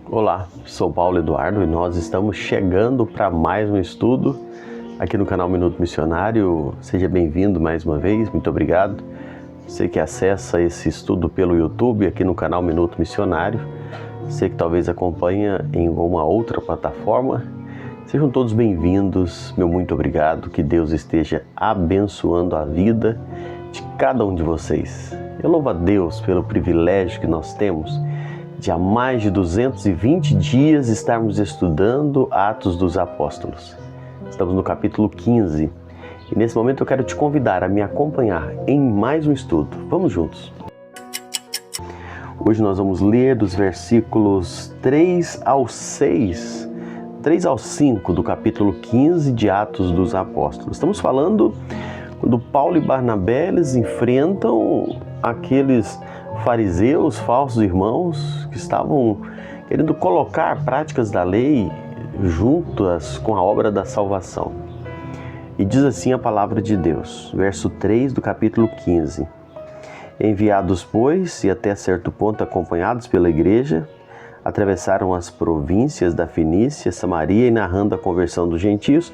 Olá, sou Paulo Eduardo e nós estamos chegando para mais um estudo aqui no canal Minuto Missionário. Seja bem-vindo mais uma vez, muito obrigado. Você que acessa esse estudo pelo YouTube aqui no canal Minuto Missionário, você que talvez acompanha em alguma outra plataforma, sejam todos bem-vindos, meu muito obrigado, que Deus esteja abençoando a vida de cada um de vocês. Eu louvo a Deus pelo privilégio que nós temos de há mais de 220 dias estarmos estudando Atos dos Apóstolos. Estamos no capítulo 15 e nesse momento eu quero te convidar a me acompanhar em mais um estudo. Vamos juntos! Hoje nós vamos ler dos versículos 3 ao 6, 3 ao 5 do capítulo 15 de Atos dos Apóstolos. Estamos falando quando Paulo e Barnabé eles enfrentam aqueles fariseus, falsos irmãos, que estavam querendo colocar práticas da lei juntas com a obra da salvação. E diz assim a palavra de Deus, verso 3 do capítulo 15. Enviados, pois, e até certo ponto acompanhados pela igreja, atravessaram as províncias da Fenícia, Samaria e, narrando a conversão dos gentios,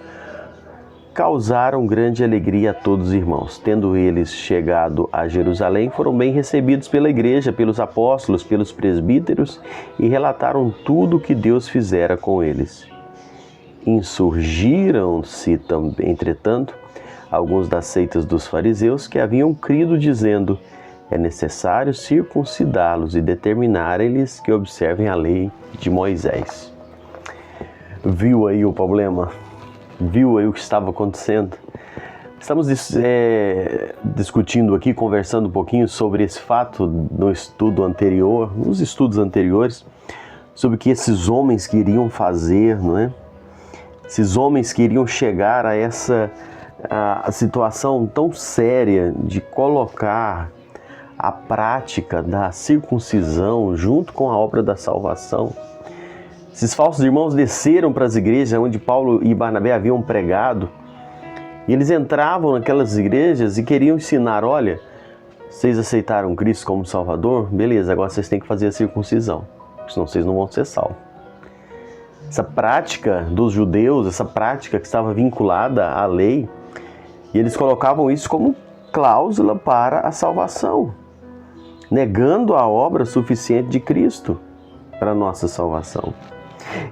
causaram grande alegria a todos os irmãos. Tendo eles chegado a Jerusalém, foram bem recebidos pela igreja, pelos apóstolos, pelos presbíteros e relataram tudo o que Deus fizera com eles. Insurgiram-se também, entretanto, alguns das seitas dos fariseus que haviam crido, dizendo: é necessário circuncidá-los e determinar-lhes que observem a lei de Moisés. Viu aí o problema? Viu aí o que estava acontecendo? Estamos discutindo aqui, conversando um pouquinho sobre esse fato no estudo anterior, nos estudos anteriores, sobre o que esses homens queriam fazer, não é? Esses homens queriam chegar a essa a situação tão séria de colocar a prática da circuncisão junto com a obra da salvação. Esses falsos irmãos desceram para as igrejas onde Paulo e Barnabé haviam pregado e eles entravam naquelas igrejas e queriam ensinar: olha, vocês aceitaram Cristo como Salvador? Beleza, agora vocês têm que fazer a circuncisão, senão vocês não vão ser salvos. Essa prática dos judeus, essa prática que estava vinculada à lei, e eles colocavam isso como cláusula para a salvação, negando a obra suficiente de Cristo para a nossa salvação.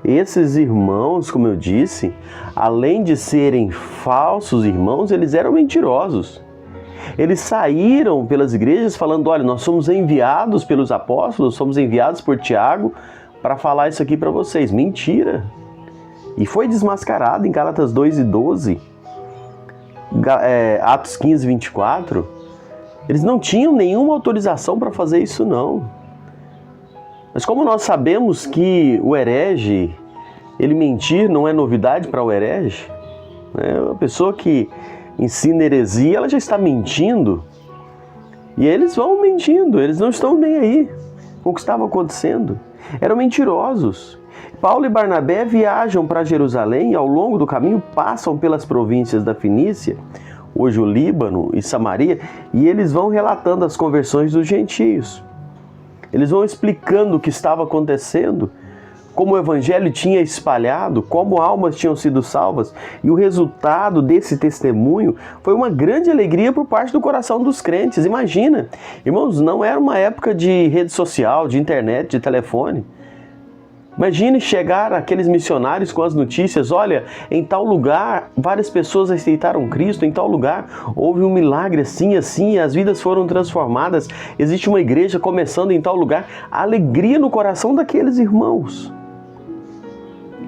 Esses irmãos, como eu disse, além de serem falsos irmãos, eles eram mentirosos. Eles saíram pelas igrejas falando: olha, nós somos enviados pelos apóstolos, somos enviados por Tiago para falar isso aqui para vocês. Mentira! E foi desmascarado em Gálatas 2:12, Atos 15:24. Eles não tinham nenhuma autorização para fazer isso, não. Mas como nós sabemos que o herege, ele mentir não é novidade para o herege, né? A pessoa que ensina heresia, ela já está mentindo. E eles vão mentindo, eles não estão nem aí com o que estava acontecendo. Eram mentirosos. Paulo e Barnabé viajam para Jerusalém e ao longo do caminho passam pelas províncias da Fenícia, hoje o Líbano e Samaria, e eles vão relatando as conversões dos gentios. Eles vão explicando o que estava acontecendo, como o evangelho tinha espalhado, como almas tinham sido salvas. E o resultado desse testemunho foi uma grande alegria por parte do coração dos crentes. Imagina, irmãos, não era uma época de rede social, de internet, de telefone. Imagine chegar aqueles missionários com as notícias: olha, em tal lugar várias pessoas aceitaram Cristo, em tal lugar houve um milagre assim, assim, e as vidas foram transformadas, existe uma igreja começando em tal lugar. A alegria no coração daqueles irmãos.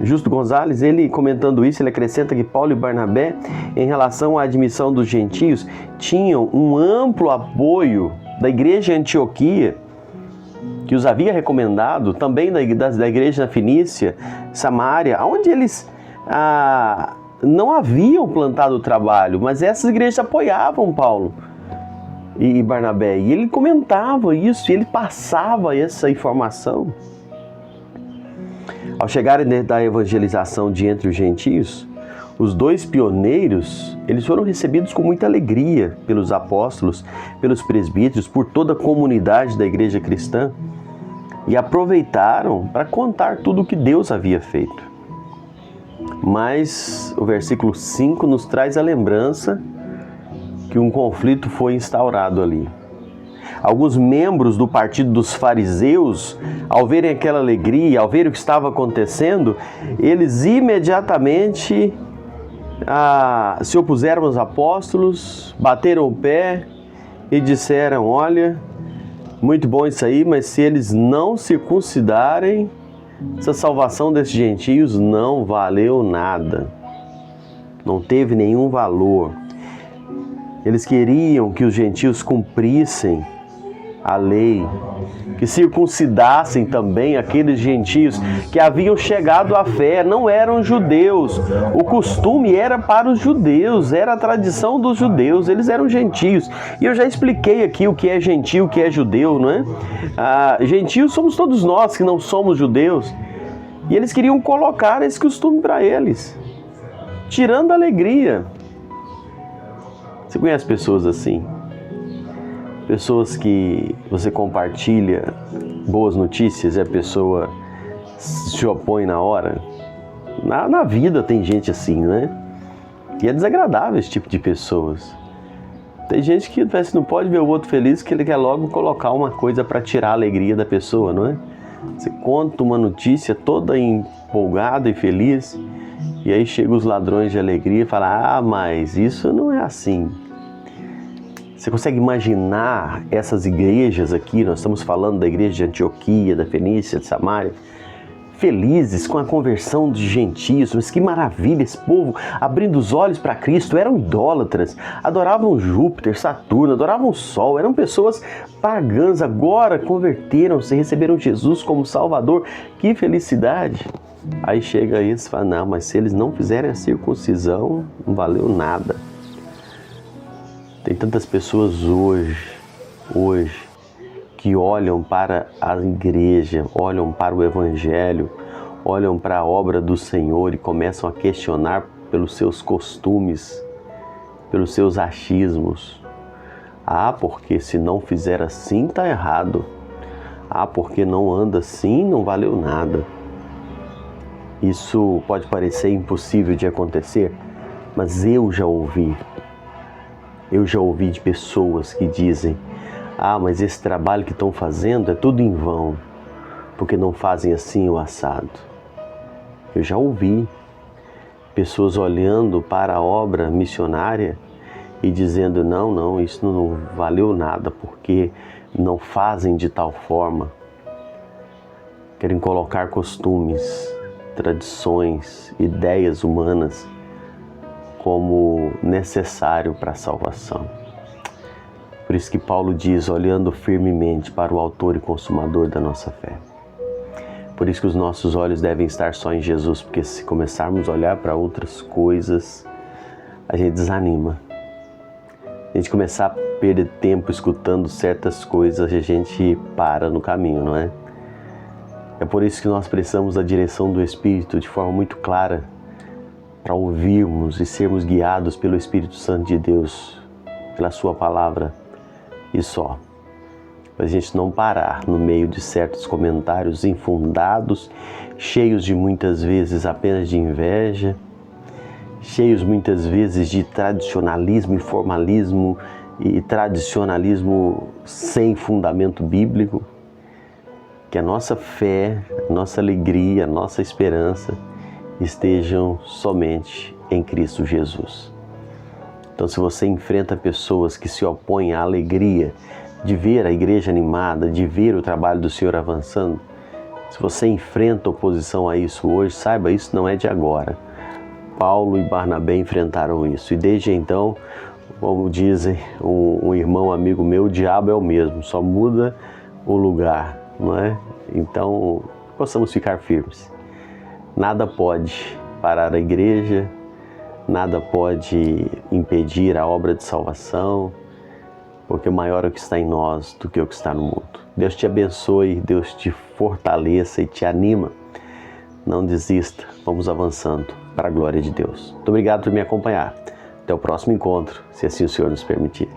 Justo Gonzalez, ele comentando isso, ele acrescenta que Paulo e Barnabé, em relação à admissão dos gentios, tinham um amplo apoio da igreja de Antioquia, que os havia recomendado, também da igreja na Fenícia, Samaria, onde eles não haviam plantado o trabalho, mas essas igrejas apoiavam Paulo e Barnabé. E ele comentava isso, e ele passava essa informação. Ao chegarem da evangelização de entre os gentios, os dois pioneiros, eles foram recebidos com muita alegria pelos apóstolos, pelos presbíteros, por toda a comunidade da igreja cristã. e aproveitaram para contar tudo o que Deus havia feito. Mas o versículo 5 nos traz a lembrança que um conflito foi instaurado ali. Alguns membros do partido dos fariseus, ao verem aquela alegria, ao ver o que estava acontecendo, eles imediatamente se opuseram aos apóstolos, bateram o pé e disseram: olha, muito bom isso aí, mas se eles não circuncidarem, essa salvação desses gentios não valeu nada, não teve nenhum valor. Eles queriam que os gentios cumprissem a lei, que circuncidassem também aqueles gentios que haviam chegado à fé, não eram judeus. O costume era para os judeus, era a tradição dos judeus, eles eram gentios. E eu já expliquei aqui o que é gentio, o que é judeu, não é? Gentios somos todos nós que não somos judeus. E eles queriam colocar esse costume para eles, tirando a alegria. Você conhece pessoas assim? Pessoas que você compartilha boas notícias e a pessoa se opõe na hora. Na vida tem gente assim, né? E é desagradável esse tipo de pessoas. Tem gente que não pode ver o outro feliz, que ele quer logo colocar uma coisa para tirar a alegria da pessoa, não é? Você conta uma notícia toda empolgada e feliz, e aí chegam os ladrões de alegria e falam: mas isso não é assim. Você consegue imaginar essas igrejas aqui? Nós estamos falando da igreja de Antioquia, da Fenícia, de Samaria, felizes com a conversão de gentios. Mas que maravilha, esse povo abrindo os olhos para Cristo. Eram idólatras, adoravam Júpiter, Saturno, adoravam o Sol, eram pessoas pagãs, agora converteram-se, receberam Jesus como Salvador. Que felicidade! Aí chega isso e fala: não, mas se eles não fizerem a circuncisão, não valeu nada. Tem tantas pessoas hoje, que olham para a igreja, olham para o Evangelho, olham para a obra do Senhor e começam a questionar pelos seus costumes, pelos seus achismos. Porque se não fizer assim, está errado. Porque não anda assim, não valeu nada. Isso pode parecer impossível de acontecer, mas eu já ouvi de pessoas que dizem: mas esse trabalho que estão fazendo é tudo em vão, porque não fazem assim o assado. Eu já ouvi pessoas olhando para a obra missionária e dizendo: não, isso não valeu nada, porque não fazem de tal forma. Querem colocar costumes, tradições, ideias humanas como necessário para a salvação. Por isso que Paulo diz: olhando firmemente para o autor e consumador da nossa fé. Por isso que os nossos olhos devem estar só em Jesus, porque se começarmos a olhar para outras coisas, a gente desanima. A gente começar a perder tempo escutando certas coisas, a gente para no caminho, não é? É por isso que nós precisamos da direção do Espírito de forma muito clara, para ouvirmos e sermos guiados pelo Espírito Santo de Deus, pela sua palavra e só. Para a gente não parar no meio de certos comentários infundados, cheios de muitas vezes apenas de inveja, cheios muitas vezes de tradicionalismo e formalismo e tradicionalismo sem fundamento bíblico. Que a nossa fé, a nossa alegria, a nossa esperança estejam somente em Cristo Jesus. Então, se você enfrenta pessoas que se opõem à alegria de ver a igreja animada, de ver o trabalho do Senhor avançando, se você enfrenta oposição a isso hoje, saiba, isso não é de agora. Paulo e Barnabé enfrentaram isso, e desde então, como dizem um irmão amigo meu, o diabo é o mesmo, só muda o lugar, não é? Então, possamos ficar firmes. Nada pode parar a igreja, nada pode impedir a obra de salvação, porque maior é o que está em nós do que o que está no mundo. Deus te abençoe, Deus te fortaleça e te anima. Não desista, vamos avançando para a glória de Deus. Muito obrigado por me acompanhar. Até o próximo encontro, se assim o Senhor nos permitir.